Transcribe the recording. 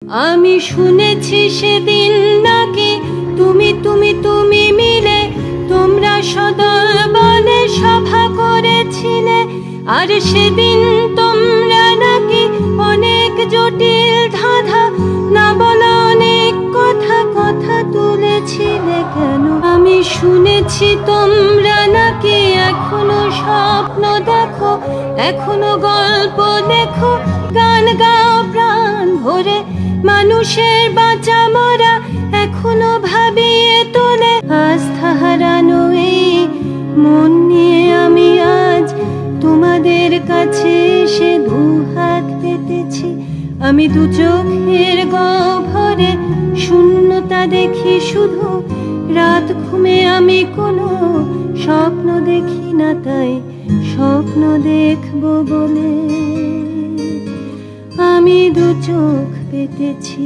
আমি শুনেছি সেদিন নাকি তুমি তুমি তুমি মিলে তোমরা সদল বলে সভা করেছিলে, আর সেদিন তোমরা নাকি অনেক জটিল ধাঁধা না বলা অনেক কথা কথা তুলেছিলে কেন? আমি শুনেছি তোমরা নাকি এখনো স্বপ্ন দেখো, এখনো গল্প লেখো, গান গাও প্রাণ ভরে, মানুষের বাঁচা মরা এখনো ভাবিয়ে তোলে। আস্থা হারানো এই মন নিয়ে আমি আজ তোমাদের কাছে এসে দুহাত পেতেছি। আমি দু চোখের গহ্বরে শূন্যতা দেখি শুধু, রাত ঘুমে আমি কোনো স্বপ্ন দেখি না, তাই স্বপ্ন দেখব বলে আমি দু চোখ পেতেছি।